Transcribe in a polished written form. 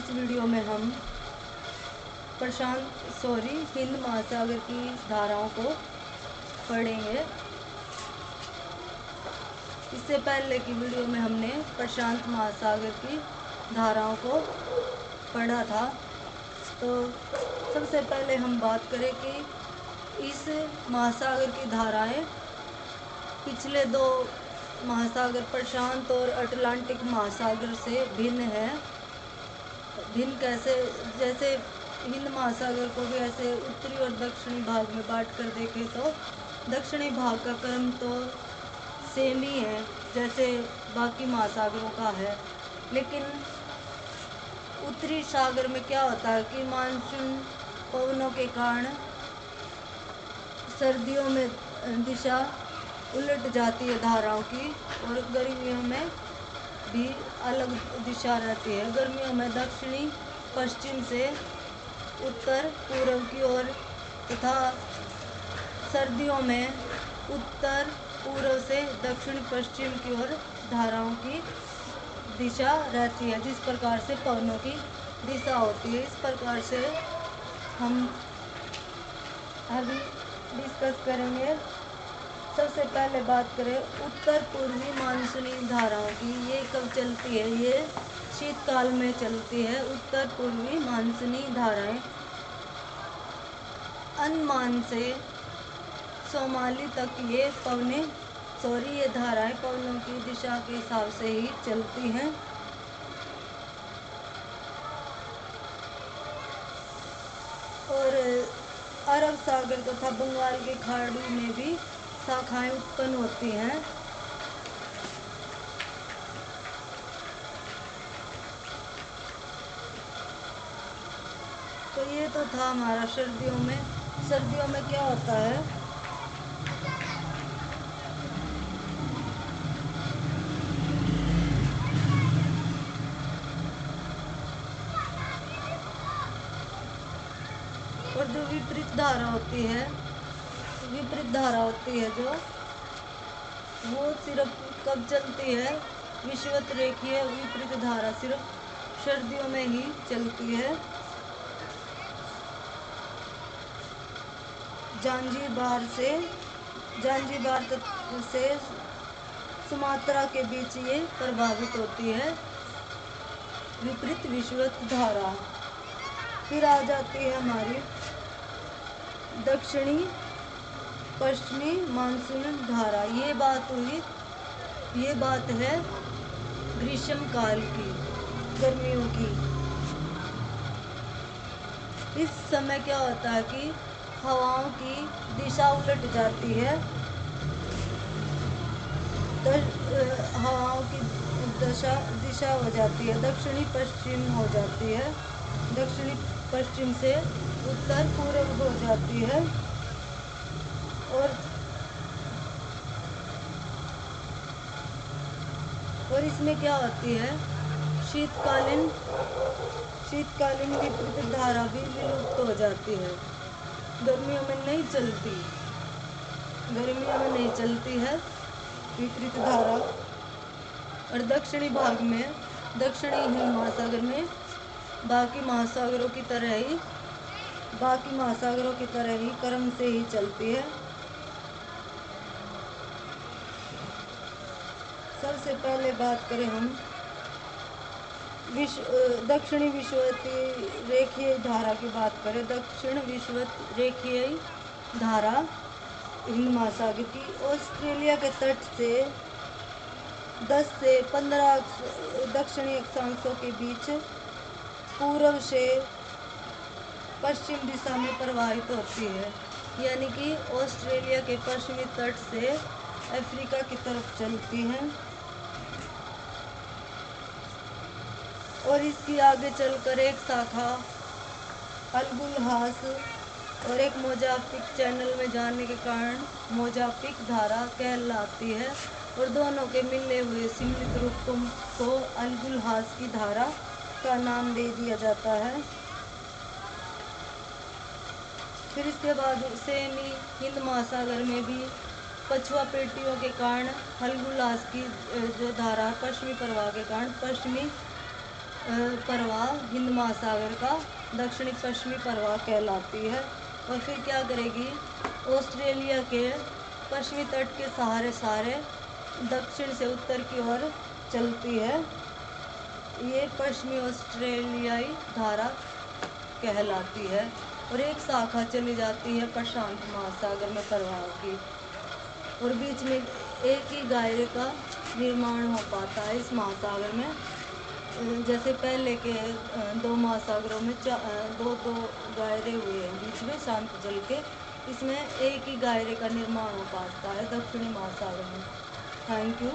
इस वीडियो में हम हिंद महासागर की धाराओं को पढ़ेंगे। इससे पहले की वीडियो में हमने प्रशांत महासागर की धाराओं को पढ़ा था। तो सबसे पहले हम बात करें कि इस महासागर की धाराएं पिछले दो महासागर प्रशांत और अटलांटिक महासागर से भिन्न है। भिन्न कैसे? जैसे हिंद महासागर को भी ऐसे उत्तरी और दक्षिणी भाग में बांट कर देखें तो दक्षिणी भाग का क्रम तो सेम ही है जैसे बाकी महासागरों का है, लेकिन उत्तरी सागर में क्या होता है कि मानसून पवनों के कारण सर्दियों में दिशा उलट जाती है धाराओं की, और गर्मियों में भी अलग दिशा रहती है। गर्मियों में दक्षिणी पश्चिम से उत्तर पूर्व की ओर तथा सर्दियों में उत्तर पूर्व से दक्षिण पश्चिम की ओर धाराओं की दिशा रहती है। जिस प्रकार से पवनों की दिशा होती है, इस प्रकार से हम अभी डिस्कस करेंगे। सबसे पहले बात करें उत्तर पूर्वी मानसूनी धाराओं की। ये कब चलती है? ये शीतकाल में चलती है। उत्तर पूर्वी मानसूनी धाराएं अंडमान से सोमाली तक ये धाराएं पवनों की दिशा के हिसाब से ही चलती हैं। और अरब सागर तथा बंगाल की खाड़ी में भी शाखाएं उत्पन्न होती हैं। तो ये तो था हमारा सर्दियों में। सर्दियों में क्या होता है? और जो विपरीत धारा होती है जो वो सिर्फ कब चलती है? विषुवत रेखीय विपरीत धारा सिर्फ सर्दियों में ही चलती है। जांजीबार से सुमात्रा के बीच ये प्रभावित होती है विपरीत विषुवत धारा। फिर आ जाती है हमारी दक्षिणी पश्चिमी मानसून धारा। ये बात है ग्रीष्म काल की, गर्मियों की। इस समय क्या होता है कि हवाओं की दिशा उलट जाती है। हवाओं की दिशा हो जाती है, दक्षिणी पश्चिम हो जाती है। दक्षिणी पश्चिम से उत्तर पूर्व हो जाती है। और इसमें क्या होती है? शीतकालीन विपरीत धारा भी विलुप्त हो जाती है। गर्मियों में नहीं चलती है विपरीत धारा। और दक्षिणी हिंद महासागर में बाकी महासागरों की तरह ही क्रम से ही चलती है। सबसे पहले बात करें हम दक्षिणी विषुवत रेखीय धारा की बात करें। दक्षिण विषुवत रेखीय धारा हिंद महासागर की ऑस्ट्रेलिया के तट से 10 से 15 दक्षिणी अक्षांशों के बीच पूर्व से पश्चिम दिशा में प्रवाहित होती है। यानी कि ऑस्ट्रेलिया के पश्चिमी तट से अफ्रीका की तरफ चलती है। और इसकी आगे चलकर एक शाखा अल्बुलहास और एक मोजाफ्फिक चैनल में जाने के कारण मोजाफ्फिक धारा कहलाती है। और दोनों के मिले हुए सम्मिलित रूप को अल्बुलहास की धारा का नाम दे दिया जाता है। फिर इसके बाद सेमी हिंद महासागर में भी पछुआ पेटियों के कारण अल्बुलहास की जो धारा पश्चिमी प्रवाह के कारण पश्चिमी प्रवाह हिंद महासागर का दक्षिणी पश्चिमी प्रवाह कहलाती है। और फिर क्या करेगी, ऑस्ट्रेलिया के पश्चिमी तट के सहारे सहारे दक्षिण से उत्तर की ओर चलती है। ये पश्चिमी ऑस्ट्रेलियाई धारा कहलाती है। और एक शाखा चली जाती है प्रशांत महासागर में प्रवाह की, और बीच में एक ही दायरे का निर्माण हो पाता है इस महासागर में। जैसे पहले के दो महासागरों में दो दो दायरे हुए हैं बीच में शांत जल के, इसमें एक ही दायरे का निर्माण हो पाता है दक्षिणी महासागर में। Thank you.